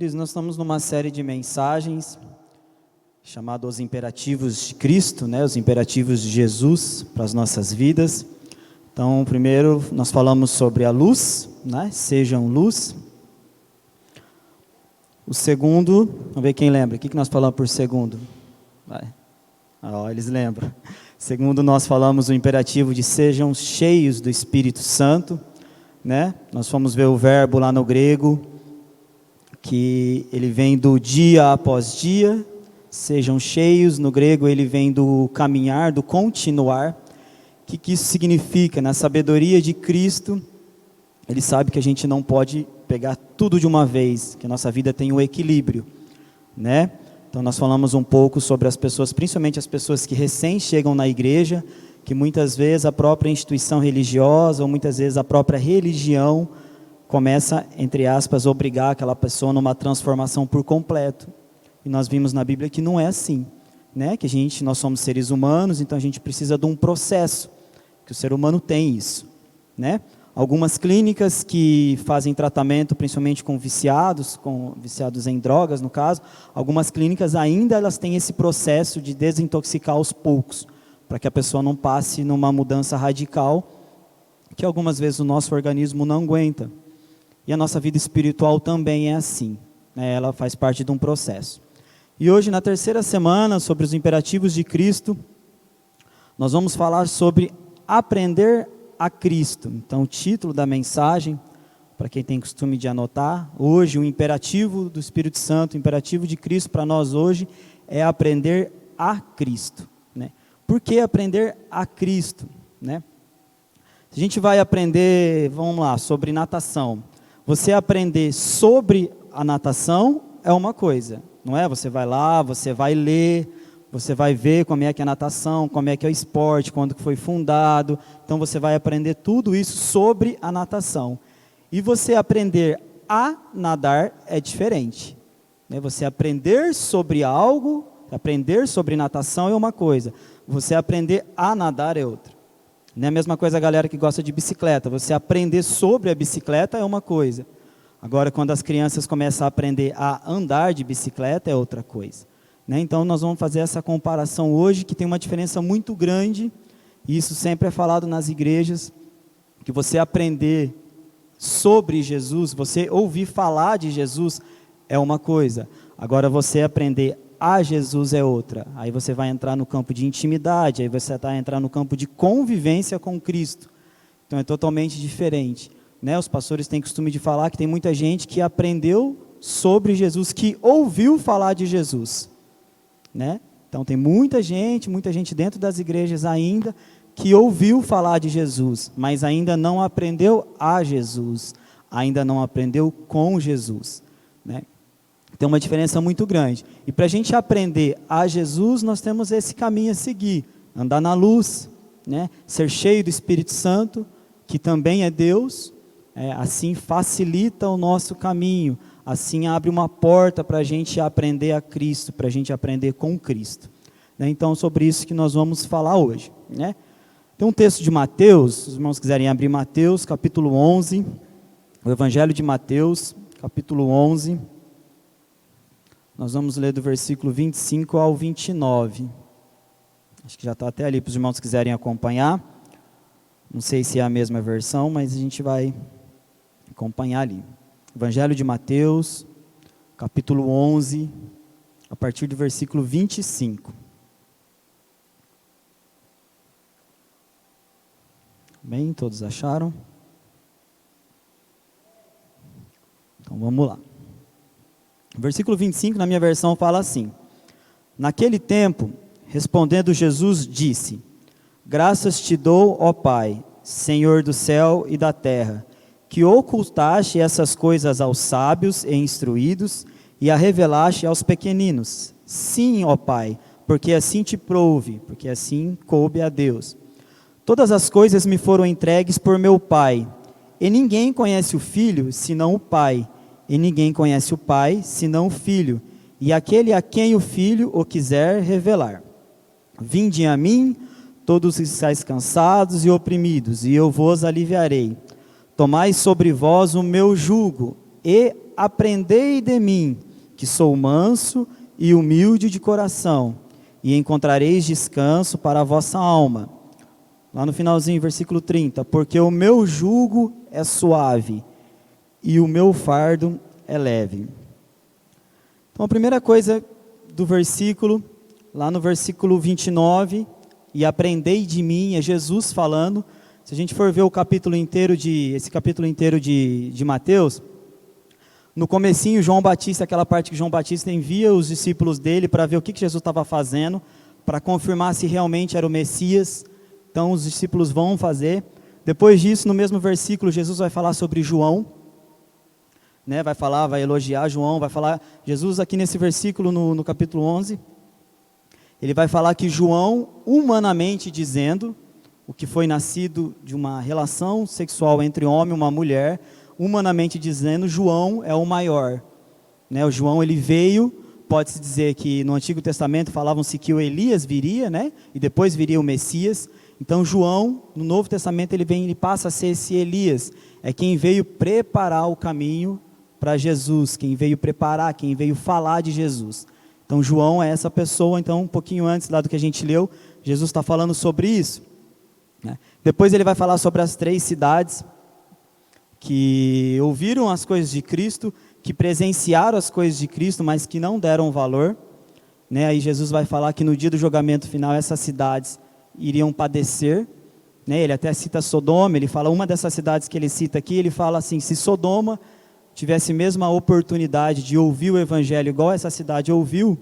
Queridos, nós estamos numa série de mensagens chamada Os Imperativos de Cristo, os imperativos de Jesus para as nossas vidas. Então, primeiro nós falamos sobre a luz, sejam luz. O segundo, vamos ver quem lembra, o que nós falamos por segundo? Eles lembram. Segundo, nós falamos o imperativo de sejam cheios do Espírito Santo, Nós fomos ver o verbo lá no grego, que ele vem do dia após dia, sejam cheios, no grego ele vem do caminhar, do continuar. O que isso significa? Na sabedoria de Cristo, ele sabe que a gente não pode pegar tudo de uma vez, que a nossa vida tem um equilíbrio, Então nós falamos um pouco sobre as pessoas, principalmente as pessoas que recém chegam na igreja, que muitas vezes a própria instituição religiosa, ou muitas vezes a própria religião, começa, entre aspas, a obrigar aquela pessoa numa transformação por completo. E nós vimos na Bíblia que não é assim, que nós somos seres humanos, então a gente precisa de um processo, que o ser humano tem isso, Algumas clínicas que fazem tratamento, principalmente com viciados em drogas, no caso, algumas clínicas ainda elas têm esse processo de desintoxicar aos poucos, para que a pessoa não passe numa mudança radical, que algumas vezes o nosso organismo não aguenta. E a nossa vida espiritual também é assim, ela faz parte de um processo. E hoje, na terceira semana, sobre os imperativos de Cristo, nós vamos falar sobre aprender a Cristo. Então, o título da mensagem, para quem tem costume de anotar, hoje o imperativo do Espírito Santo, o imperativo de Cristo para nós hoje, é aprender a Cristo. Por que aprender a Cristo? Se a gente vai aprender, vamos lá, sobre natação, você aprender sobre a natação é uma coisa, não é? Você vai lá, você vai ler, você vai ver como é que é a natação, como é que é o esporte, quando foi fundado. Então você vai aprender tudo isso sobre a natação. E você aprender a nadar é diferente. Você aprender sobre algo, aprender sobre natação é uma coisa. Você aprender a nadar é outra. Não é a mesma coisa a galera que gosta de bicicleta. Você aprender sobre a bicicleta é uma coisa. Agora, quando as crianças começam a aprender a andar de bicicleta, é outra coisa. Então, nós vamos fazer essa comparação hoje, que tem uma diferença muito grande, e isso sempre é falado nas igrejas, que você aprender sobre Jesus, você ouvir falar de Jesus é uma coisa. Agora, você aprender a Jesus é outra. Aí você vai entrar no campo de intimidade, aí você vai entrar no campo de convivência com Cristo. Então é totalmente diferente. Os pastores têm costume de falar que tem muita gente que aprendeu sobre Jesus, que ouviu falar de Jesus. Então tem muita gente dentro das igrejas ainda, que ouviu falar de Jesus, mas ainda não aprendeu a Jesus, ainda não aprendeu com Jesus. Tem uma diferença muito grande. E para a gente aprender a Jesus, nós temos esse caminho a seguir. Andar na luz, ser cheio do Espírito Santo, que também é Deus, assim facilita o nosso caminho, assim abre uma porta para a gente aprender a Cristo, para a gente aprender com Cristo. Então, sobre isso que nós vamos falar hoje. Tem um texto de Mateus, se os irmãos quiserem abrir Mateus, capítulo 11, o Evangelho de Mateus, capítulo 11, nós vamos ler do versículo 25 ao 29. Acho que já está até ali para os irmãos que quiserem acompanhar. Não sei se é a mesma versão, mas a gente vai acompanhar ali. Evangelho de Mateus, capítulo 11, a partir do versículo 25. Bem, todos acharam? Então vamos lá. O versículo 25, na minha versão, fala assim: Naquele tempo, respondendo Jesus, disse: Graças te dou, ó Pai, Senhor do céu e da terra, que ocultaste essas coisas aos sábios e instruídos, e a revelaste aos pequeninos. Sim, ó Pai, porque assim te prouve, porque assim coube a Deus. Todas as coisas me foram entregues por meu Pai, e ninguém conhece o Filho, senão o Pai, e ninguém conhece o Pai, senão o Filho, e aquele a quem o Filho o quiser revelar. Vinde a mim, todos os que estáis cansados e oprimidos, e eu vos aliviarei. Tomai sobre vós o meu jugo, e aprendei de mim, que sou manso e humilde de coração, e encontrareis descanso para a vossa alma. Lá no finalzinho, versículo 30, porque o meu jugo é suave e o meu fardo é leve. Então a primeira coisa do versículo, lá no versículo 29, e aprendei de mim, é Jesus falando. Se a gente for ver esse capítulo inteiro de Mateus, no comecinho, João Batista, aquela parte que João Batista envia os discípulos dele para ver o que Jesus estava fazendo, para confirmar se realmente era o Messias. Então os discípulos vão fazer. Depois disso, no mesmo versículo, Jesus vai falar sobre João, né? Vai elogiar João, vai falar, Jesus aqui nesse versículo, no capítulo 11, ele vai falar que João, humanamente dizendo, o que foi nascido de uma relação sexual entre homem e uma mulher, humanamente dizendo, João é o maior, né? O João, ele veio, pode-se dizer que no Antigo Testamento falavam-se que o Elias viria, né? E depois viria o Messias. Então João, no Novo Testamento, ele passa a ser esse Elias, é quem veio preparar o caminho para Jesus, quem veio preparar, quem veio falar de Jesus. Então João é essa pessoa. Então um pouquinho antes lá do que a gente leu, Jesus está falando sobre isso, né? Depois ele vai falar sobre as 3 cidades, que ouviram as coisas de Cristo, que presenciaram as coisas de Cristo, mas que não deram valor, né? Aí Jesus vai falar que no dia do julgamento final, essas cidades iriam padecer, né? Ele até cita Sodoma, ele fala, uma dessas cidades que ele cita aqui, ele fala assim, se Sodoma tivesse mesmo a oportunidade de ouvir o evangelho igual essa cidade ouviu,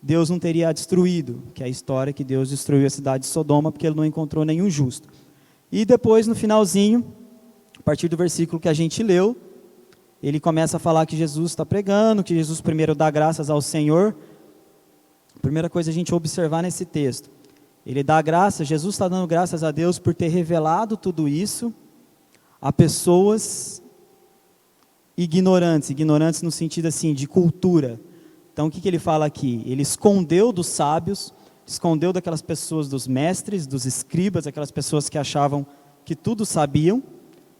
Deus não teria a destruído, que é a história que Deus destruiu a cidade de Sodoma, porque ele não encontrou nenhum justo. E depois, no finalzinho, a partir do versículo que a gente leu, ele começa a falar que Jesus está pregando, que Jesus primeiro dá graças ao Senhor. A primeira coisa a gente observar nesse texto, ele dá graças, Jesus está dando graças a Deus por ter revelado tudo isso a pessoas ignorantes no sentido assim, de cultura. Então o que ele fala aqui? Ele escondeu dos sábios, escondeu daquelas pessoas, dos mestres, dos escribas, aquelas pessoas que achavam que tudo sabiam,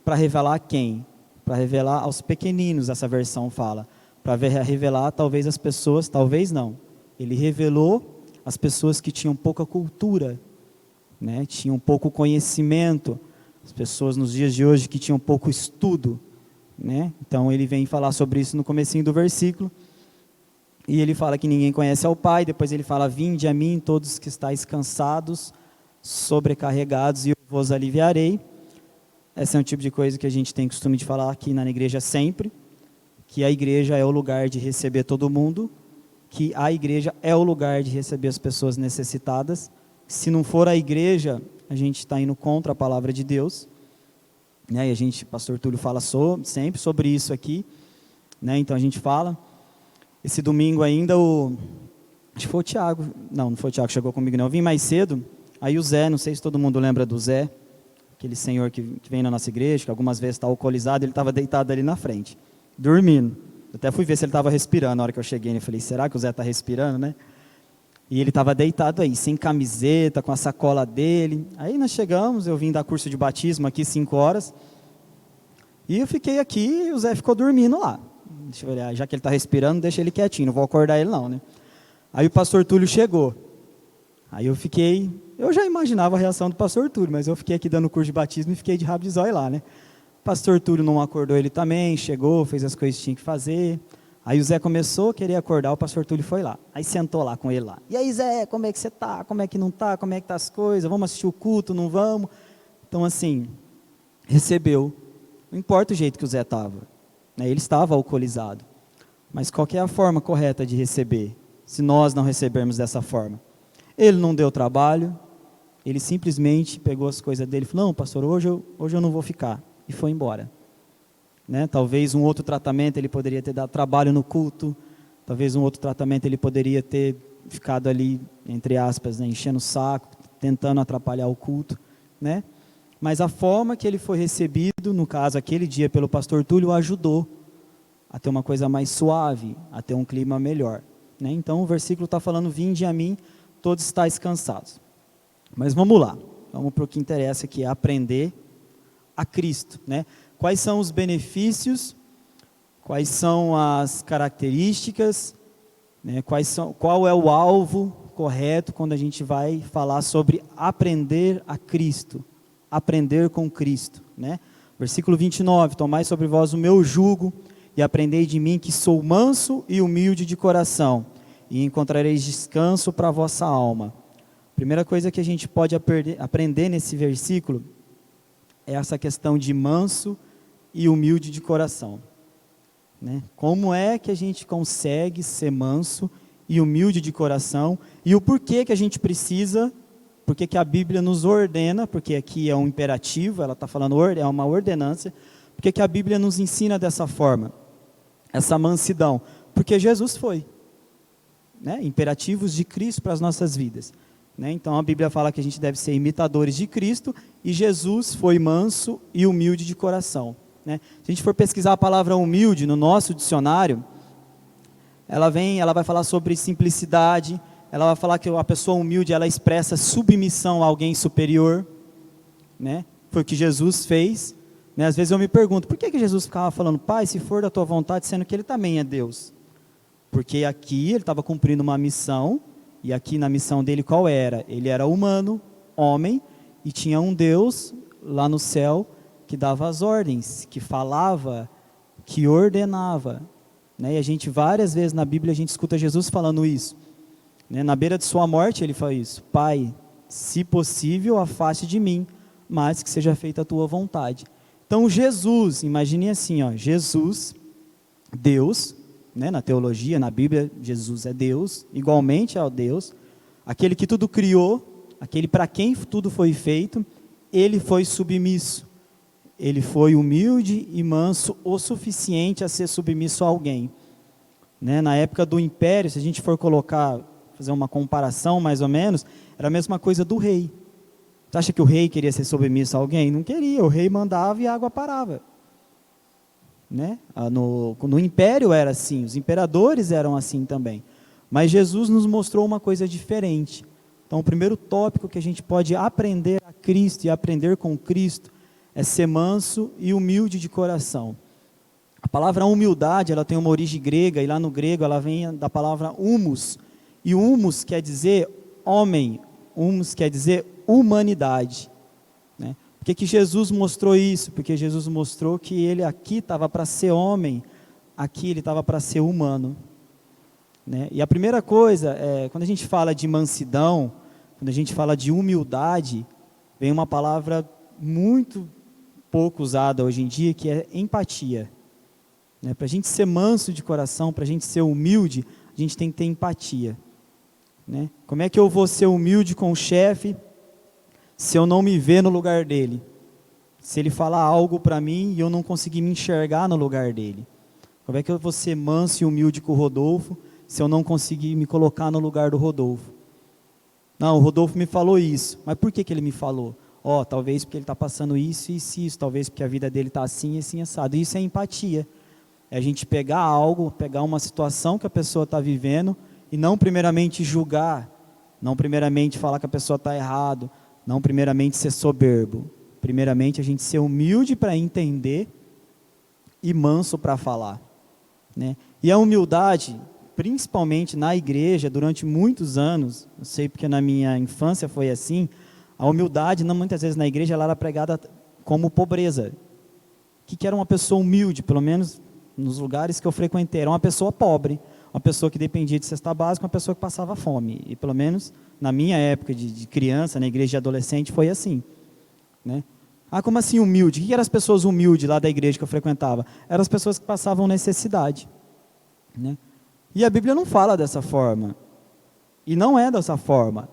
para revelar a quem? Para revelar aos pequeninos, essa versão fala. Para revelar talvez as pessoas, talvez não. Ele revelou as pessoas que tinham pouca cultura, né? Tinham pouco conhecimento, as pessoas nos dias de hoje que tinham pouco estudo, né? Então ele vem falar sobre isso no comecinho do versículo, e ele fala que ninguém conhece ao Pai. Depois ele fala, vinde a mim todos que estáis cansados, sobrecarregados, e eu vos aliviarei. Esse é um tipo de coisa que a gente tem costume de falar aqui na igreja sempre, que a igreja é o lugar de receber todo mundo, que a igreja é o lugar de receber as pessoas necessitadas. Se não for a igreja, a gente está indo contra a palavra de Deus, né? E o pastor Túlio fala sempre sobre isso aqui, né? Então a gente fala. Esse domingo ainda acho que foi o Tiago, não foi o Tiago que chegou comigo não, eu vim mais cedo, aí o Zé, não sei se todo mundo lembra do Zé, aquele senhor que vem na nossa igreja, que algumas vezes está alcoolizado, ele estava deitado ali na frente, dormindo. Eu até fui ver se ele estava respirando na hora que eu cheguei, eu falei, será que o Zé está respirando, né? E ele estava deitado aí, sem camiseta, com a sacola dele. Aí nós chegamos, eu vim dar curso de batismo aqui 5 horas, e eu fiquei aqui e o Zé ficou dormindo lá. Deixa eu olhar, já que ele está respirando, deixa ele quietinho, não vou acordar ele não, né? Aí o pastor Túlio chegou, aí eu já imaginava a reação do pastor Túlio, mas eu fiquei aqui dando curso de batismo e fiquei de rabo de zóio lá, né? O pastor Túlio não acordou ele também, chegou, fez as coisas que tinha que fazer. Aí o Zé começou a querer acordar, o pastor Túlio foi lá, aí sentou lá com ele lá. E aí Zé, como é que você está? Como é que não está? Como é que tá as coisas? Vamos assistir o culto, não vamos? Então assim, recebeu, não importa o jeito que o Zé estava, né? Ele estava alcoolizado, mas qual que é a forma correta de receber, se nós não recebermos dessa forma? Ele não deu trabalho, ele simplesmente pegou as coisas dele e falou, não pastor, hoje eu não vou ficar, e foi embora, né? Talvez um outro tratamento ele poderia ter dado trabalho no culto, talvez um outro tratamento ele poderia ter ficado ali, entre aspas, né, enchendo o saco, tentando atrapalhar o culto, né? Mas a forma que ele foi recebido, no caso aquele dia pelo pastor Túlio, ajudou a ter uma coisa mais suave, a ter um clima melhor, né? Então o versículo está falando, vinde a mim, todos estáis cansados. Mas vamos lá, vamos para o que interessa, que é aprender a Cristo, né? Quais são os benefícios, quais são as características, né, qual é o alvo correto quando a gente vai falar sobre aprender a Cristo, aprender com Cristo, né? Versículo 29, tomai sobre vós o meu jugo e aprendei de mim que sou manso e humilde de coração, e encontrareis descanso para a vossa alma. Primeira coisa que a gente pode aprender nesse versículo é essa questão de manso e humilde de coração, né? Como é que a gente consegue ser manso e humilde de coração, e o porquê que a gente precisa, porque que a Bíblia nos ordena, porque aqui é um imperativo, ela está falando, é uma ordenança, porque que a Bíblia nos ensina dessa forma, essa mansidão, porque Jesus foi, né? Imperativos de Cristo para as nossas vidas, né? Então a Bíblia fala que a gente deve ser imitadores de Cristo, e Jesus foi manso e humilde de coração, né? Se a gente for pesquisar a palavra humilde no nosso dicionário, ela vai falar sobre simplicidade, ela vai falar que a pessoa humilde, ela expressa submissão a alguém superior, né? Foi o que Jesus fez, né? Às vezes eu me pergunto, por que Jesus ficava falando, Pai, se for da tua vontade, sendo que ele também é Deus? Porque aqui ele estava cumprindo uma missão, e aqui na missão dele qual era? Ele era humano, homem, e tinha um Deus lá no céu que dava as ordens, que falava, que ordenava, né? E a gente várias vezes na Bíblia a gente escuta Jesus falando isso, né? Na beira de sua morte ele fala isso, Pai, se possível afaste de mim, mas que seja feita a tua vontade. Então Jesus, imagine assim, ó, Jesus, Deus, né? Na teologia, na Bíblia, Jesus é Deus, igualmente é Deus, aquele que tudo criou, aquele para quem tudo foi feito, ele foi submisso. Ele foi humilde e manso o suficiente a ser submisso a alguém, né? Na época do império, se a gente for fazer uma comparação mais ou menos, era a mesma coisa do rei. Você acha que o rei queria ser submisso a alguém? Não queria, o rei mandava e a água parava, né? No império era assim, os imperadores eram assim também, mas Jesus nos mostrou uma coisa diferente. Então o primeiro tópico que a gente pode aprender a Cristo e aprender com Cristo é ser manso e humilde de coração. A palavra humildade, ela tem uma origem grega, e lá no grego ela vem da palavra humus, e humus quer dizer homem, humus quer dizer humanidade, né? Por que Jesus mostrou isso? Porque Jesus mostrou que ele aqui estava para ser homem, aqui ele estava para ser humano, né? E a primeira coisa, quando a gente fala de mansidão, quando a gente fala de humildade, vem uma palavra muito pouco usada hoje em dia, que é empatia, né? Para a gente ser manso de coração, para a gente ser humilde, a gente tem que ter empatia, né? Como é que eu vou ser humilde com o chefe, se eu não me ver no lugar dele? Se ele falar algo para mim e eu não conseguir me enxergar no lugar dele? Como é que eu vou ser manso e humilde com o Rodolfo, se eu não conseguir me colocar no lugar do Rodolfo? Não, o Rodolfo me falou isso, mas por que ele me falou? Talvez porque ele está passando isso e isso, talvez porque a vida dele está assim e assim assado. Isso é empatia, é a gente pegar algo, pegar uma situação que a pessoa está vivendo, e não primeiramente julgar, não primeiramente falar que a pessoa está errado, não primeiramente ser soberbo, primeiramente a gente ser humilde para entender e manso para falar, né? E a humildade, principalmente na igreja, durante muitos anos, eu sei porque na minha infância foi assim, a humildade, não, muitas vezes na igreja, ela era pregada como pobreza. O que era uma pessoa humilde? Pelo menos nos lugares que eu frequentei, era uma pessoa pobre, uma pessoa que dependia de cesta básica, uma pessoa que passava fome. E pelo menos na minha época de criança, na igreja de adolescente, foi assim, né? Como assim humilde? O que eram as pessoas humildes lá da igreja que eu frequentava? Eram as pessoas que passavam necessidade, né? E a Bíblia não fala dessa forma, e não é dessa forma.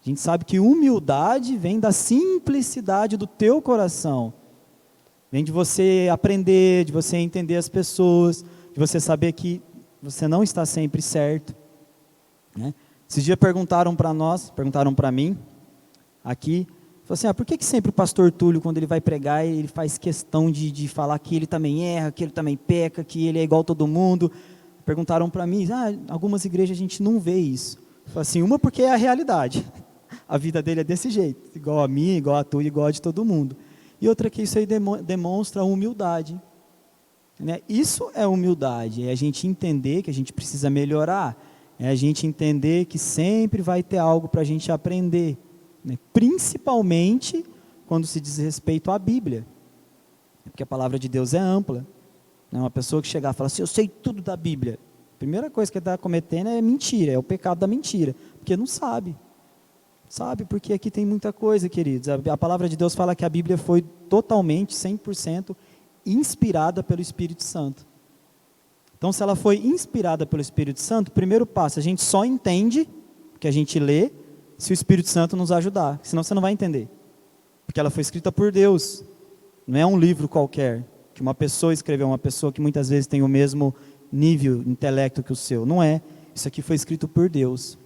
A gente sabe que humildade vem da simplicidade do teu coração, vem de você aprender, de você entender as pessoas, de você saber que você não está sempre certo, né? Esses dias perguntaram para mim, aqui, falaram assim, por que sempre o pastor Túlio, quando ele vai pregar, ele faz questão de falar que ele também erra, que ele também peca, que ele é igual a todo mundo? Perguntaram para mim, algumas igrejas a gente não vê isso. Eu falei assim, uma porque é a realidade, a vida dele é desse jeito, igual a mim, igual a tu, igual a de todo mundo. E outra que isso aí demonstra a humildade, né? Isso é humildade, é a gente entender que a gente precisa melhorar, é a gente entender que sempre vai ter algo para a gente aprender, né? Principalmente quando se diz respeito à Bíblia, porque a palavra de Deus é ampla, né? Uma pessoa que chegar e falar assim, eu sei tudo da Bíblia, a primeira coisa que ele está cometendo é mentira, é o pecado da mentira, porque não sabe, porque aqui tem muita coisa, queridos. A palavra de Deus fala que a Bíblia foi totalmente, 100%, inspirada pelo Espírito Santo. Então, se ela foi inspirada pelo Espírito Santo, primeiro passo, a gente só entende o que a gente lê, se o Espírito Santo nos ajudar, senão você não vai entender, porque ela foi escrita por Deus, não é um livro qualquer, que uma pessoa escreveu, uma pessoa que muitas vezes tem o mesmo nível intelecto que o seu, não é, isso aqui foi escrito por Deus,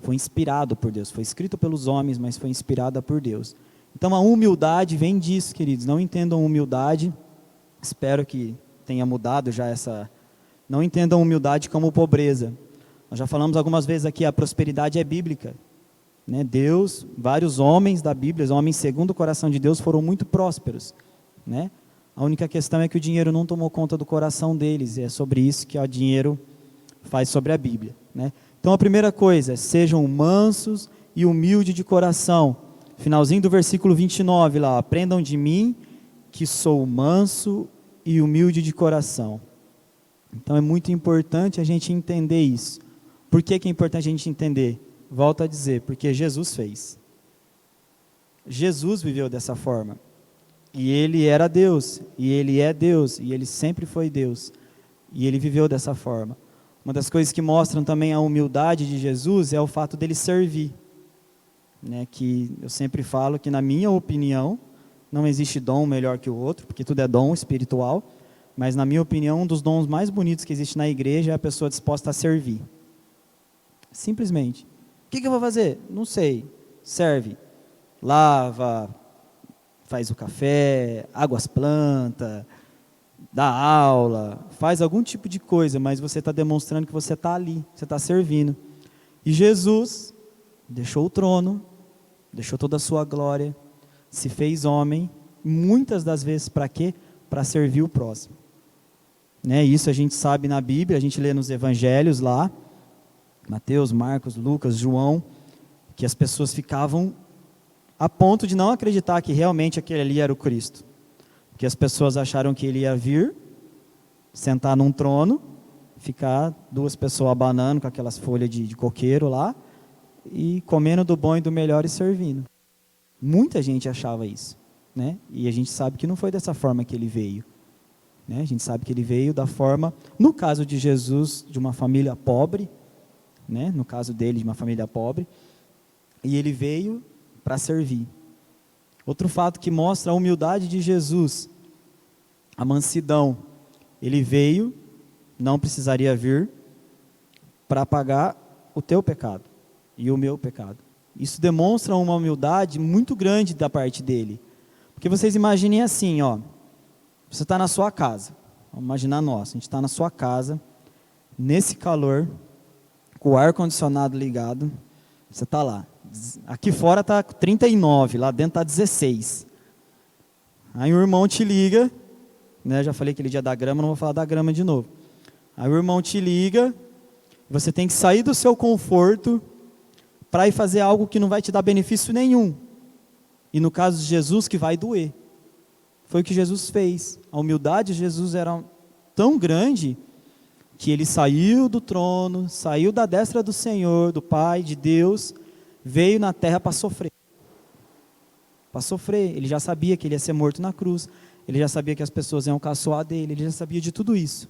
foi inspirado por Deus, foi escrito pelos homens, mas foi inspirada por Deus. Então a humildade vem disso, queridos, não entendam humildade, espero que tenha mudado já essa, não entendam humildade como pobreza, nós já falamos algumas vezes aqui, a prosperidade é bíblica, né? Deus, vários homens da Bíblia, homens segundo o coração de Deus foram muito prósperos, né? A única questão é que o dinheiro não tomou conta do coração deles, e é sobre isso que o dinheiro faz sobre a Bíblia, né? Então a primeira coisa, sejam mansos e humildes de coração, finalzinho do versículo 29 lá, aprendam de mim que sou manso e humilde de coração. Então é muito importante a gente entender isso. Por que é importante a gente entender? Volto a dizer, porque Jesus fez. Jesus viveu dessa forma. E ele era Deus, e ele é Deus, e ele sempre foi Deus. E ele viveu dessa forma. Uma das coisas que mostram também a humildade de Jesus é o fato dele servir. Né, que eu sempre falo que, na minha opinião, não existe dom melhor que o outro, porque tudo é dom espiritual, mas na minha opinião, um dos dons mais bonitos que existe na igreja é a pessoa disposta a servir. Simplesmente. O que eu vou fazer? Não sei. Serve. Lava, faz o café, água as plantas, dá aula, faz algum tipo de coisa, mas você está demonstrando que você está ali, você está servindo. E Jesus deixou o trono, deixou toda a sua glória, se fez homem, muitas das vezes para quê? Para servir o próximo. Né? Isso a gente sabe na Bíblia, a gente lê nos evangelhos lá, Mateus, Marcos, Lucas, João, que as pessoas ficavam a ponto de não acreditar que realmente aquele ali era o Cristo. Porque as pessoas acharam que ele ia vir, sentar num trono, ficar duas pessoas abanando com aquelas folhas de coqueiro lá, e comendo do bom e do melhor e servindo. Muita gente achava isso, né? E a gente sabe que não foi dessa forma que ele veio, né? A gente sabe que ele veio da forma, no caso de Jesus, de uma família pobre, né? No caso dele, de uma família pobre, e ele veio para servir. Outro fato que mostra a humildade de Jesus, a mansidão. Ele veio, não precisaria vir, para pagar o teu pecado e o meu pecado. Isso demonstra uma humildade muito grande da parte dele. Porque vocês imaginem assim, ó, você está na sua casa, vamos imaginar nós, a gente está na sua casa, nesse calor, com o ar-condicionado ligado, você está lá. Aqui fora está 39, lá dentro está 16. Aí o irmão te liga, né, já falei aquele dia da grama, não vou falar da grama de novo. Aí o irmão te liga, você tem que sair do seu conforto para ir fazer algo que não vai te dar benefício nenhum. E no caso de Jesus, que vai doer. Foi o que Jesus fez. A humildade de Jesus era tão grande que ele saiu do trono, saiu da destra do Senhor, do Pai, de Deus, veio na terra para sofrer. Para sofrer. Ele já sabia que ele ia ser morto na cruz, ele já sabia que as pessoas iam caçoar dele, ele já sabia de tudo isso.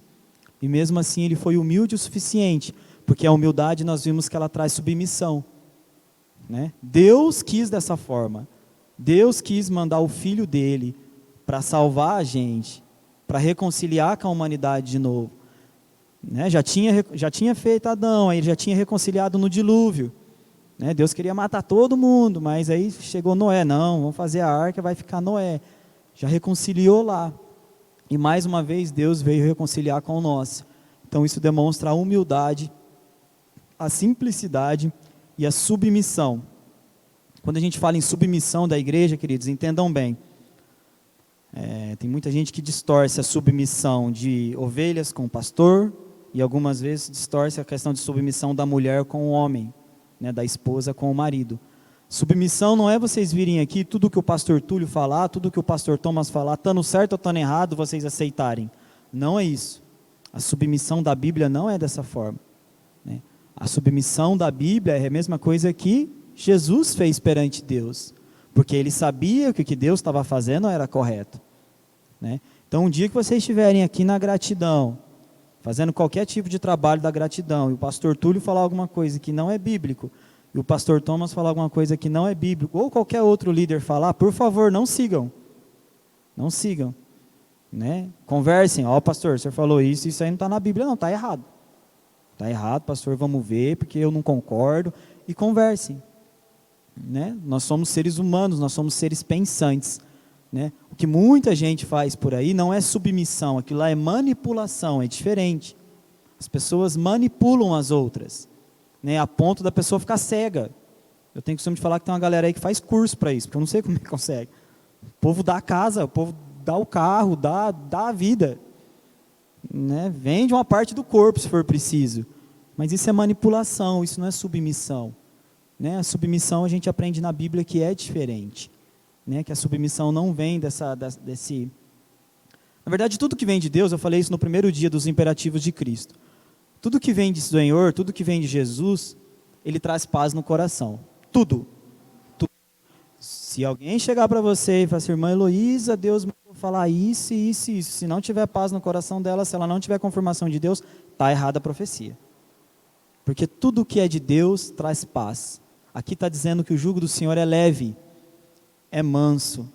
E mesmo assim ele foi humilde o suficiente, porque a humildade nós vimos que ela traz submissão. Né? Deus quis dessa forma. Deus quis mandar o Filho dele para salvar a gente, para reconciliar com a humanidade de novo. Né? Já tinha feito Adão, aí já tinha reconciliado no dilúvio. Né? Deus queria matar todo mundo, mas aí chegou Noé, não, vamos fazer a arca, vai ficar Noé. Já reconciliou lá. E mais uma vez Deus veio reconciliar com nós. Então isso demonstra a humildade, a simplicidade e a submissão. Quando a gente fala em submissão da igreja, queridos, entendam bem. Tem muita gente que distorce a submissão de ovelhas com o pastor e algumas vezes distorce a questão de submissão da mulher com o homem, né, da esposa com o marido. Submissão não é vocês virem aqui, tudo que o pastor Túlio falar, tudo que o pastor Thomas falar, estando certo ou estando errado, vocês aceitarem. Não é isso. A submissão da Bíblia não é dessa forma, né? A submissão da Bíblia é a mesma coisa que Jesus fez perante Deus, porque ele sabia que o que Deus estava fazendo era correto, né? Então, um dia que vocês estiverem aqui na gratidão, fazendo qualquer tipo de trabalho da gratidão, e o pastor Túlio falar alguma coisa que não é bíblico, e o pastor Thomas falar alguma coisa que não é bíblico, ou qualquer outro líder falar, por favor, não sigam. Não sigam, né? Conversem, pastor, o senhor falou isso aí não está na Bíblia, não, está errado. Está errado, pastor, vamos ver, porque eu não concordo, e conversem, né? Nós somos seres humanos, nós somos seres pensantes, né? O que muita gente faz por aí não é submissão, aquilo lá é manipulação, é diferente. As pessoas manipulam as outras, né, a ponto da pessoa ficar cega. Eu tenho costume de falar que tem uma galera aí que faz curso para isso, porque eu não sei como é que consegue. O povo dá a casa, o povo dá o carro, dá a vida, né? Vende uma parte do corpo se for preciso, mas isso é manipulação, isso não é submissão, né? A submissão a gente aprende na Bíblia que é diferente, né? Que a submissão não vem desse... Na verdade, tudo que vem de Deus, eu falei isso no primeiro dia dos imperativos de Cristo, tudo que vem de Senhor, tudo que vem de Jesus, ele traz paz no coração, tudo. Se alguém chegar para você e falar assim, irmã Heloísa, Deus me mandou falar isso, isso e isso, se não tiver paz no coração dela, se ela não tiver confirmação de Deus, está errada a profecia. Porque tudo que é de Deus traz paz. Aqui está dizendo que o jugo do Senhor é leve, é manso,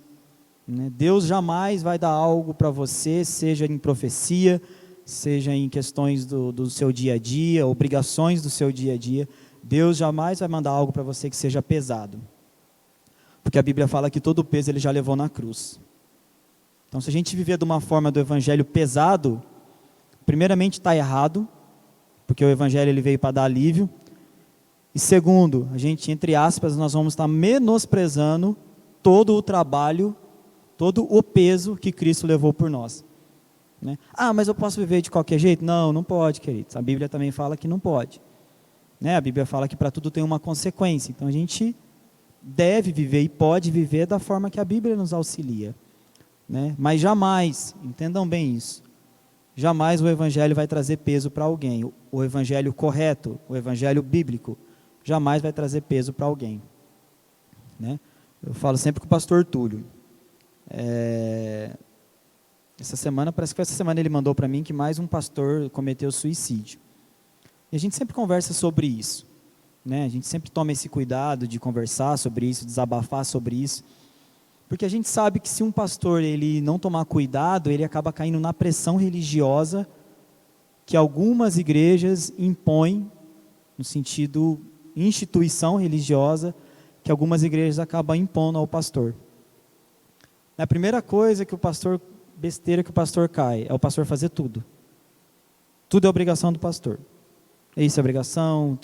né? Deus jamais vai dar algo para você, seja em profecia, seja em questões do seu dia a dia, obrigações do seu dia a dia. Deus jamais vai mandar algo para você que seja pesado. Porque a Bíblia fala que todo o peso ele já levou na cruz. Então, se a gente viver de uma forma do evangelho pesado, primeiramente está errado, porque o evangelho ele veio para dar alívio. E segundo, a gente, entre aspas, nós vamos estar menosprezando todo o trabalho, todo o peso que Cristo levou por nós, né? Mas eu posso viver de qualquer jeito? Não, não pode, queridos. A Bíblia também fala que não pode, né? A Bíblia fala que para tudo tem uma consequência. Então a gente deve viver e pode viver da forma que a Bíblia nos auxilia, né? Mas jamais, entendam bem isso, jamais o evangelho vai trazer peso para alguém. O evangelho correto, o evangelho bíblico, jamais vai trazer peso para alguém, né? Eu falo sempre com o pastor Túlio. Essa semana, parece que foi essa semana ele mandou para mim que mais um pastor cometeu suicídio. E a gente sempre conversa sobre isso, né? A gente sempre toma esse cuidado de conversar sobre isso, desabafar sobre isso, porque a gente sabe que se um pastor ele não tomar cuidado, ele acaba caindo na pressão religiosa que algumas igrejas impõem, no sentido instituição religiosa, que algumas igrejas acabam impondo ao pastor. A primeira coisa que o pastor, besteira que o pastor cai, é o pastor fazer tudo. Tudo é obrigação do pastor. Isso é obrigação,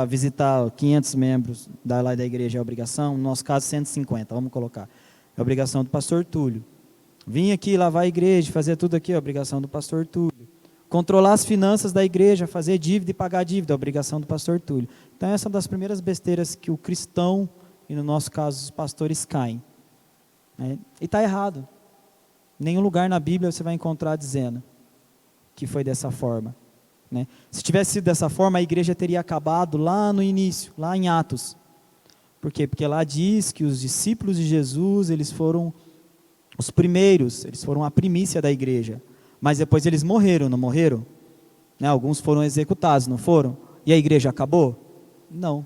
visitar 500 membros da igreja é obrigação, no nosso caso 150, vamos colocar. É obrigação do pastor Túlio. Vim aqui lavar a igreja, fazer tudo aqui, é obrigação do pastor Túlio. Controlar as finanças da igreja, fazer dívida e pagar dívida, é obrigação do pastor Túlio. Então essa é uma das primeiras besteiras que o cristão, e no nosso caso os pastores, caem, né? E está errado. Nenhum lugar na Bíblia você vai encontrar dizendo que foi dessa forma, né? Se tivesse sido dessa forma, a igreja teria acabado lá no início, lá em Atos. Por quê? Porque lá diz que os discípulos de Jesus, eles foram os primeiros, eles foram a primícia da igreja, mas depois eles morreram, não morreram? Né? Alguns foram executados, não foram? E a igreja acabou? Não.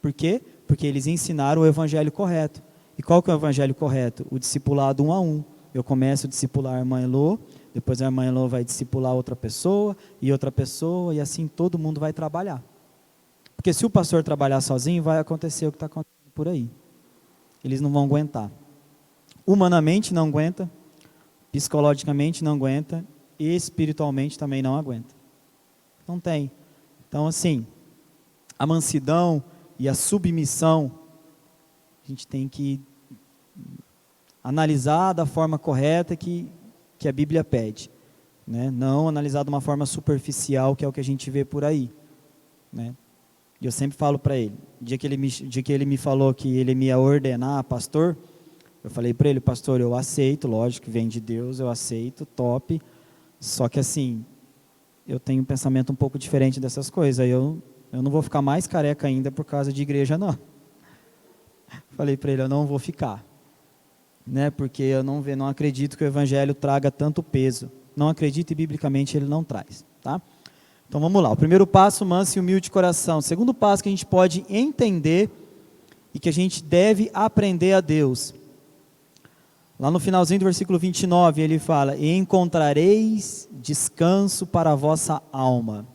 Por quê? Porque eles ensinaram o evangelho correto. E qual que é o evangelho correto? O discipulado 1 a 1. Eu começo a discipular a irmã Elô, depois a irmã Elô vai discipular outra pessoa, e assim todo mundo vai trabalhar. Porque se o pastor trabalhar sozinho, vai acontecer o que está acontecendo por aí. Eles não vão aguentar. Humanamente não aguenta, psicologicamente não aguenta, e espiritualmente também não aguenta. Não tem. Então assim, a mansidão e a submissão, a gente tem que analisar da forma correta que a Bíblia pede, né? Não analisar de uma forma superficial, que é o que a gente vê por aí, né? E eu sempre falo para ele, o dia que ele me falou que ele me ia ordenar pastor, eu falei para ele: pastor, eu aceito, lógico que vem de Deus, eu aceito, top, só que assim, eu tenho um pensamento um pouco diferente dessas coisas, aí eu não vou ficar mais careca ainda por causa de igreja, não. Falei para ele: eu não vou ficar, né? Porque eu não acredito que o evangelho traga tanto peso, não acredito, e biblicamente ele não traz, tá? Então vamos lá, o primeiro passo, manso e humilde de coração. O segundo passo que a gente pode entender e que a gente deve aprender a Deus. Lá no finalzinho do versículo 29, ele fala: e encontrareis descanso para a vossa alma.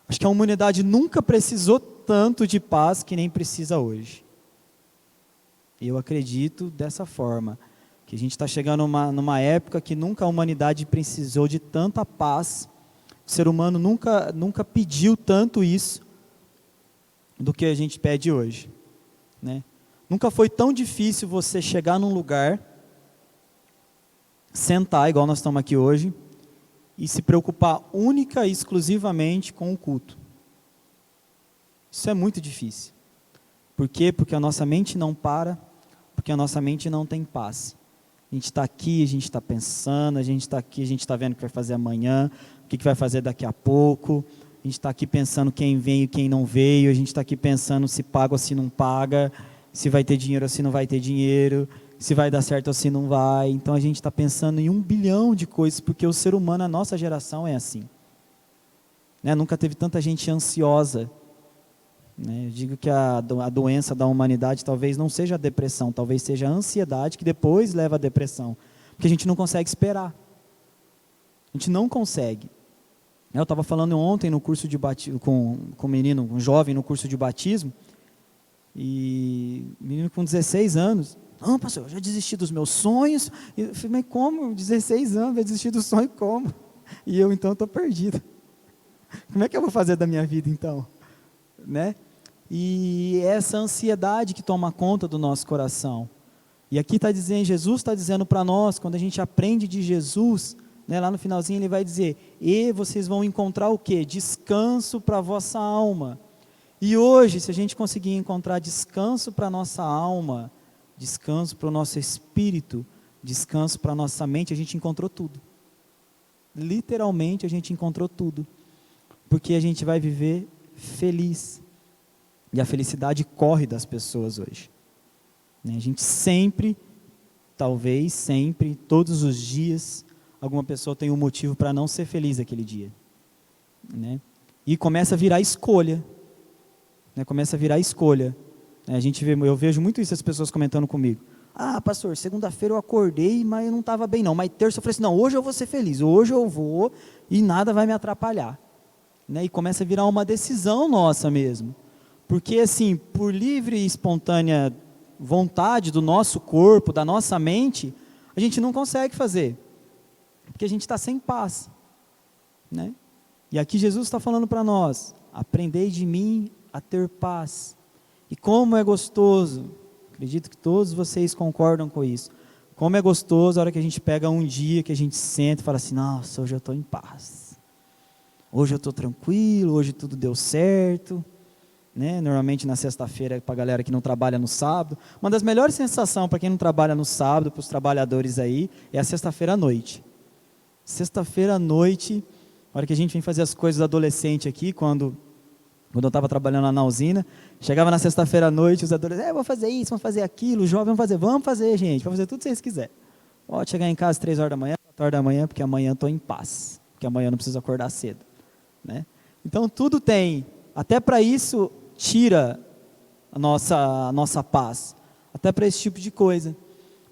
Acho que a humanidade nunca precisou tanto de paz que nem precisa hoje. Eu acredito dessa forma, que a gente está chegando numa época que nunca a humanidade precisou de tanta paz. O ser humano nunca pediu tanto isso do que a gente pede hoje, né? Nunca foi tão difícil você chegar num lugar, sentar igual nós estamos aqui hoje, e se preocupar única e exclusivamente com o culto. Isso é muito difícil. Por quê? Porque a nossa mente não para, porque a nossa mente não tem paz. A gente está aqui, a gente está pensando, a gente está aqui, a gente está vendo o que vai fazer amanhã, o que vai fazer daqui a pouco, a gente está aqui pensando quem veio e quem não veio, a gente está aqui pensando se paga ou se não paga, se vai ter dinheiro ou se não vai ter dinheiro, se vai dar certo ou se não vai. Então a gente está pensando em 1 bilhão de coisas, porque o ser humano, a nossa geração é assim, né? Nunca teve tanta gente ansiosa, né? Eu digo que a doença da humanidade talvez não seja a depressão, talvez seja a ansiedade que depois leva à depressão, porque a gente não consegue esperar, a gente não consegue. Eu estava falando ontem no curso de batismo, com um menino, um jovem no curso de batismo, e menino com 16 anos, não, pastor, eu já desisti dos meus sonhos. Eu falei: mas como? 16 anos, vai desistir do sonho como? E eu então estou perdido. Como é que eu vou fazer da minha vida então? Né? E essa ansiedade que toma conta do nosso coração. E aqui está dizendo, Jesus está dizendo para nós, quando a gente aprende de Jesus, né, lá no finalzinho ele vai dizer: e vocês vão encontrar o quê? Descanso para a vossa alma. E hoje, se a gente conseguir encontrar descanso para a nossa alma, descanso para o nosso espírito, descanso para a nossa mente, a gente encontrou tudo. Literalmente a gente encontrou tudo. Porque a gente vai viver feliz. E a felicidade corre das pessoas hoje. A gente sempre, talvez sempre, todos os dias, alguma pessoa tem um motivo para não ser feliz aquele dia, né? E começa a virar escolha, né? Começa a virar escolha. Eu vejo muito isso, as pessoas comentando comigo: ah, pastor, segunda-feira eu acordei, mas eu não estava bem não, mas terça eu falei assim: não, hoje eu vou ser feliz, hoje eu vou e nada vai me atrapalhar, né? E começa a virar uma decisão nossa mesmo, porque assim, por livre e espontânea vontade do nosso corpo, da nossa mente, a gente não consegue fazer, porque a gente está sem paz, né? E aqui Jesus está falando para nós: aprendei de mim a ter paz. E como é gostoso, acredito que todos vocês concordam com isso, como é gostoso a hora que a gente pega um dia, que a gente senta e fala assim: nossa, hoje eu estou em paz, hoje eu estou tranquilo, hoje tudo deu certo, né? Normalmente na sexta-feira, para a galera que não trabalha no sábado, uma das melhores sensações para quem não trabalha no sábado, para os trabalhadores aí, é a sexta-feira à noite. Sexta-feira à noite, a hora que a gente vem fazer as coisas adolescente aqui, quando eu estava trabalhando lá na usina, chegava na sexta-feira à noite, os adolescentes: vou fazer isso, vamos fazer aquilo, os jovens vamos fazer, gente, vamos fazer tudo que vocês quiserem. Pode chegar em casa 3 horas da manhã, 4 horas da manhã, porque amanhã estou em paz, porque amanhã eu não preciso acordar cedo, né? Então tudo tem, até para isso, tira a nossa paz, até para esse tipo de coisa.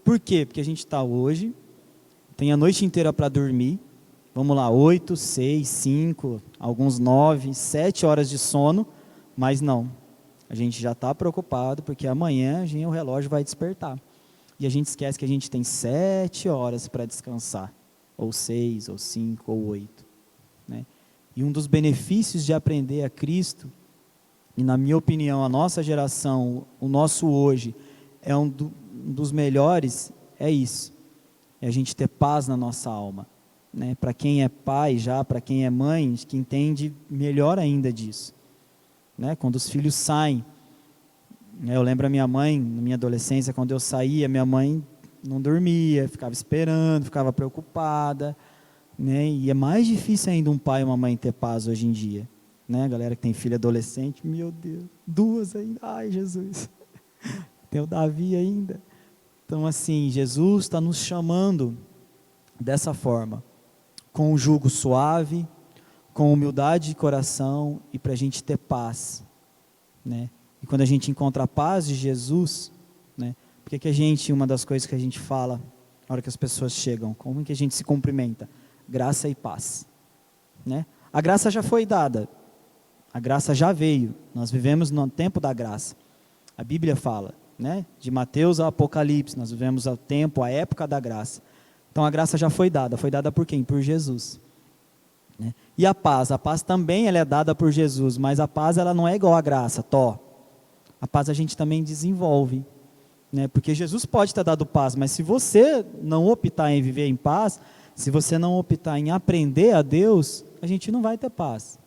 Por quê? Porque a gente está hoje, tem a noite inteira para dormir, vamos lá, 8, 6, 5, alguns 9, 7 horas de sono, mas não, a gente já está preocupado, porque amanhã o relógio vai despertar, e a gente esquece que a gente tem 7 horas para descansar, ou 6, ou 5, ou 8, né? E um dos benefícios de aprender a Cristo, e na minha opinião, a nossa geração, o nosso hoje, é um dos melhores, é isso. É a gente ter paz na nossa alma. Né? Para quem é pai já, para quem é mãe, que entende melhor ainda disso. Né? Quando os filhos saem. Eu lembro a minha mãe, na minha adolescência, quando eu saía, minha mãe não dormia, ficava esperando, ficava preocupada. Né? E é mais difícil ainda um pai e uma mãe ter paz hoje em dia. Né? A galera que tem filho adolescente, meu Deus, 2 ainda, ai Jesus, tem o Davi ainda. Então assim, Jesus está nos chamando dessa forma, com um jugo suave, com humildade de coração e para a gente ter paz. Né? E quando a gente encontra a paz de Jesus, né? Porque que a gente, uma das coisas que a gente fala na hora que as pessoas chegam, como que a gente se cumprimenta? Graça e paz. Né? A graça já foi dada, a graça já veio, nós vivemos no tempo da graça. A Bíblia fala, né? De Mateus a Apocalipse, nós vivemos o tempo, a época da graça. Então a graça já foi dada por quem? Por Jesus. Né? E a paz também ela é dada por Jesus, mas a paz ela não é igual à graça, a paz a gente também desenvolve. Né? Porque Jesus pode ter dado paz, mas se você não optar em viver em paz, se você não optar em aprender a Deus, a gente não vai ter paz.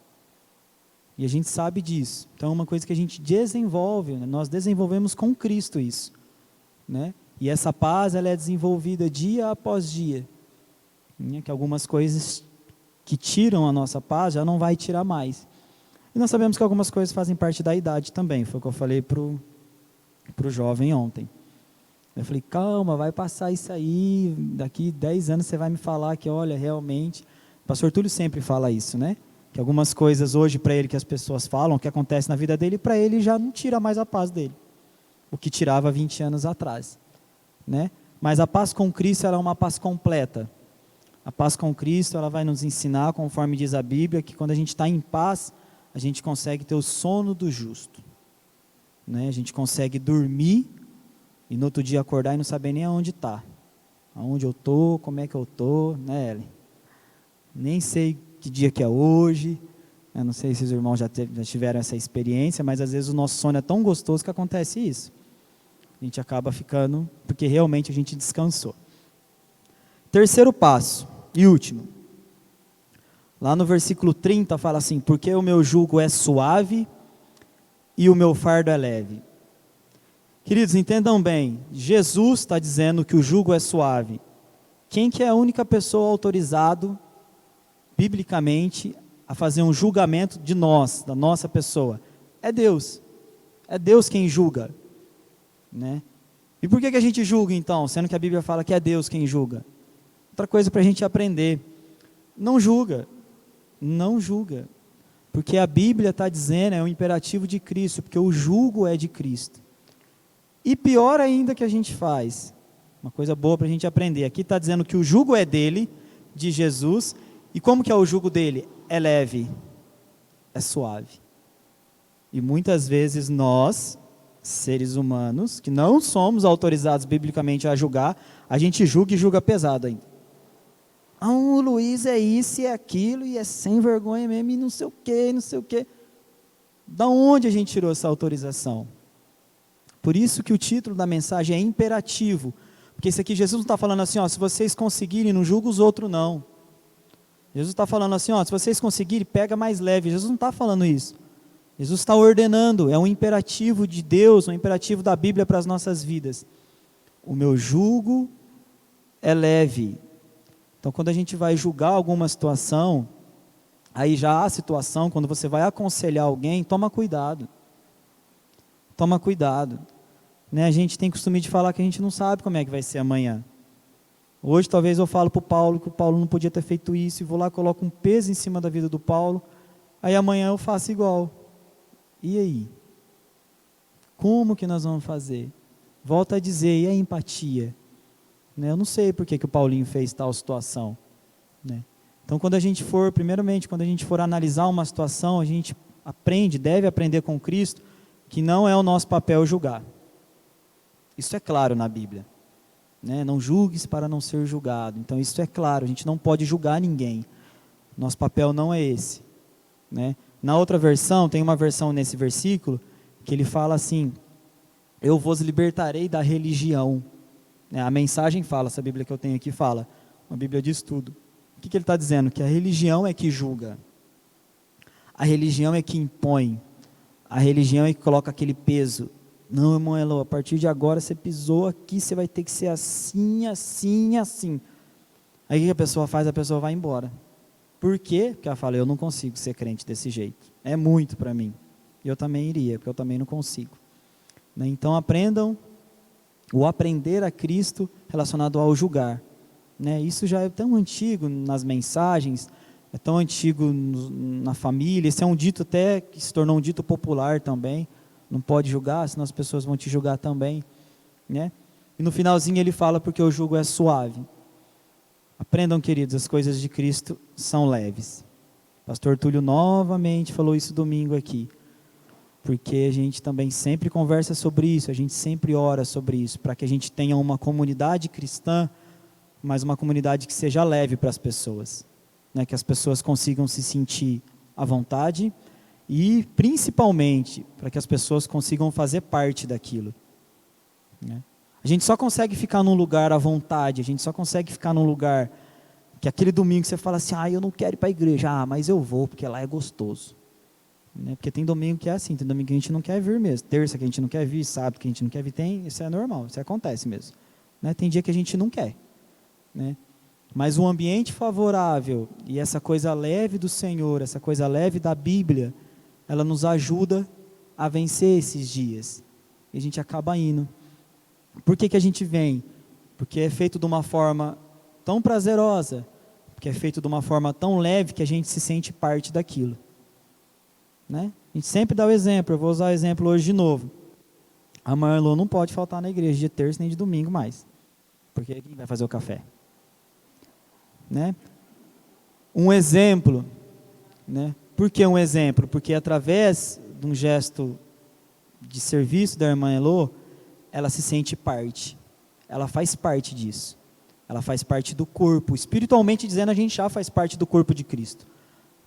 E a gente sabe disso. Então é uma coisa que a gente desenvolve, né? Nós desenvolvemos com Cristo isso. Né? E essa paz ela é desenvolvida dia após dia. Né? Que algumas coisas que tiram a nossa paz já não vai tirar mais. E nós sabemos que algumas coisas fazem parte da idade também. Foi o que eu falei para o jovem ontem. Eu falei, calma, vai passar isso aí, daqui 10 anos você vai me falar que, olha, realmente, o pastor Túlio sempre fala isso, né? Que algumas coisas hoje para ele que as pessoas falam, o que acontece na vida dele, para ele já não tira mais a paz dele. O que tirava 20 anos atrás. Né? Mas a paz com Cristo ela é uma paz completa. A paz com Cristo ela vai nos ensinar, conforme diz a Bíblia, que quando a gente está em paz, a gente consegue ter o sono do justo. Né? A gente consegue dormir e no outro dia acordar e não saber nem aonde está. Aonde eu estou, como é que eu estou, né, Ellen? Nem sei que dia que é hoje. Eu não sei se os irmãos já tiveram essa experiência, mas às vezes o nosso sono é tão gostoso que acontece isso. A gente acaba ficando, porque realmente a gente descansou. Terceiro passo, e último. Lá no versículo 30 fala assim, porque o meu jugo é suave e o meu fardo é leve. Queridos, entendam bem, Jesus está dizendo que o jugo é suave. Quem que é a única pessoa autorizado, biblicamente, a fazer um julgamento de nós, da nossa pessoa? É Deus. É Deus quem julga. Né? E por que a gente julga então, sendo que a Bíblia fala que é Deus quem julga? Outra coisa para a gente aprender, não julga, porque a Bíblia está dizendo, é um imperativo de Cristo, porque o jugo é de Cristo. E pior ainda que a gente faz, uma coisa boa para a gente aprender, aqui está dizendo que o jugo é dele, de Jesus, e como que é o jugo dele? É leve, é suave. E muitas vezes nós, seres humanos, que não somos autorizados biblicamente a julgar, a gente julga e julga pesado ainda. O Luiz é isso e é aquilo, e é sem vergonha mesmo, e não sei o que, não sei o que. Da onde a gente tirou essa autorização? Por isso que o título da mensagem é imperativo, porque isso aqui Jesus não está falando assim, se vocês conseguirem, não julga os outros não. Jesus está falando assim, se vocês conseguirem, pega mais leve. Jesus não está falando isso. Jesus está ordenando, é um imperativo de Deus, um imperativo da Bíblia para as nossas vidas. O meu jugo é leve. Então, quando a gente vai julgar alguma situação, aí já há situação, quando você vai aconselhar alguém, toma cuidado. Toma cuidado. Né? A gente tem costume de falar que a gente não sabe como é que vai ser amanhã. Hoje, talvez eu falo para o Paulo que o Paulo não podia ter feito isso, e vou lá, coloco um peso em cima da vida do Paulo, aí amanhã eu faço igual. E aí? Como que nós vamos fazer? Volto a dizer, e a empatia? Né? Eu não sei por que o Paulinho fez tal situação. Né? Então, quando a gente for, primeiramente, quando a gente for analisar uma situação, a gente deve aprender com Cristo, que não é o nosso papel julgar. Isso é claro na Bíblia. Né? Não julgues para não ser julgado. Então, isso é claro, a gente não pode julgar ninguém. Nosso papel não é esse. Né? Na outra versão, tem uma versão nesse versículo, que ele fala assim, eu vos libertarei da religião. A mensagem fala, essa Bíblia que eu tenho aqui fala, uma Bíblia de estudo. O que ele está dizendo? Que a religião é que julga, a religião é que impõe, a religião é que coloca aquele peso. Não, irmão Elo, a partir de agora você pisou aqui, você vai ter que ser assim, assim, assim. Aí o que a pessoa faz? A pessoa vai embora. Por quê? Porque ela fala, eu não consigo ser crente desse jeito. É muito para mim. Eu também iria, porque eu também não consigo. Então aprendam o aprender a Cristo relacionado ao julgar. Isso já é tão antigo nas mensagens, é tão antigo na família, esse é um dito até que se tornou um dito popular também. Não pode julgar, senão as pessoas vão te julgar também. E no finalzinho ele fala, porque o jugo é suave. Aprendam, queridos, as coisas de Cristo são leves. Pastor Túlio novamente falou isso domingo aqui. Porque a gente também sempre conversa sobre isso, a gente sempre ora sobre isso, para que a gente tenha uma comunidade cristã, mas uma comunidade que seja leve para as pessoas. Que as pessoas consigam se sentir à vontade e, principalmente, para que as pessoas consigam fazer parte daquilo. A gente só consegue ficar num lugar à vontade, a gente só consegue ficar num lugar que aquele domingo você fala assim, eu não quero ir para a igreja, mas eu vou, porque lá é gostoso. Porque tem domingo que é assim, tem domingo que a gente não quer vir mesmo, terça que a gente não quer vir, sábado que a gente não quer vir, isso é normal, isso acontece mesmo. Tem dia que a gente não quer. Mas o ambiente favorável e essa coisa leve do Senhor, essa coisa leve da Bíblia, ela nos ajuda a vencer esses dias. E a gente acaba indo. Por que a gente vem? Porque é feito de uma forma tão prazerosa, porque é feito de uma forma tão leve que a gente se sente parte daquilo. A gente sempre dá o exemplo, eu vou usar o exemplo hoje de novo. A Marlon não pode faltar na igreja de terça nem de domingo mais, porque quem vai fazer o café? Um exemplo, Por que um exemplo? Porque através de um gesto de serviço da irmã Elô, ela se sente parte, ela faz parte disso, ela faz parte do corpo, espiritualmente dizendo, a gente já faz parte do corpo de Cristo.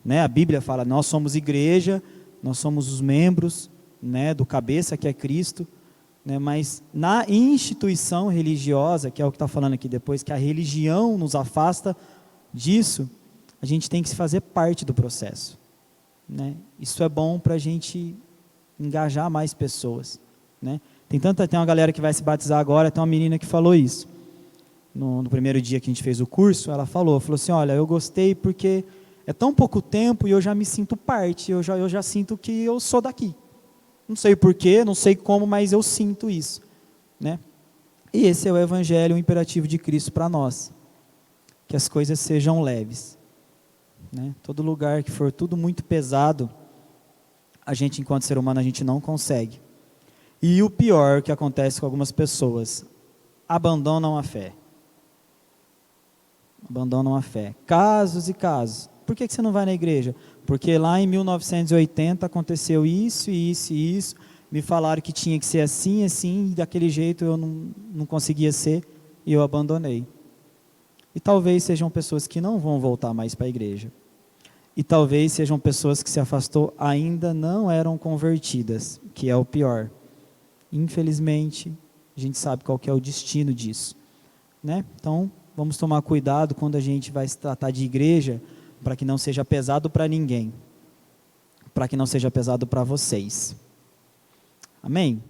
A Bíblia fala, nós somos igreja, nós somos os membros, do cabeça que é Cristo, mas na instituição religiosa, que é o que está falando aqui depois, que a religião nos afasta disso, a gente tem que se fazer parte do processo. Isso é bom para a gente engajar mais pessoas. Tem uma galera que vai se batizar agora, tem uma menina que falou isso. No primeiro dia que a gente fez o curso, ela falou assim, olha, eu gostei porque é tão pouco tempo e eu já me sinto parte, eu já sinto que eu sou daqui. Não sei porquê, não sei como, mas eu sinto isso. E esse é o evangelho, o imperativo de Cristo para nós. Que as coisas sejam leves. Todo lugar que for tudo muito pesado, a gente, enquanto ser humano, a gente não consegue. E o pior que acontece com algumas pessoas, abandonam a fé. Abandonam a fé. Casos e casos. Por que você não vai na igreja? Porque lá em 1980 aconteceu isso e isso e isso, me falaram que tinha que ser assim, assim, e daquele jeito eu não conseguia ser, e eu abandonei. E talvez sejam pessoas que não vão voltar mais para a igreja. E talvez sejam pessoas que se afastou ainda não eram convertidas, que é o pior. Infelizmente, a gente sabe qual que é o destino disso. Então, vamos tomar cuidado quando a gente vai se tratar de igreja, para que não seja pesado para ninguém, para que não seja pesado para vocês. Amém?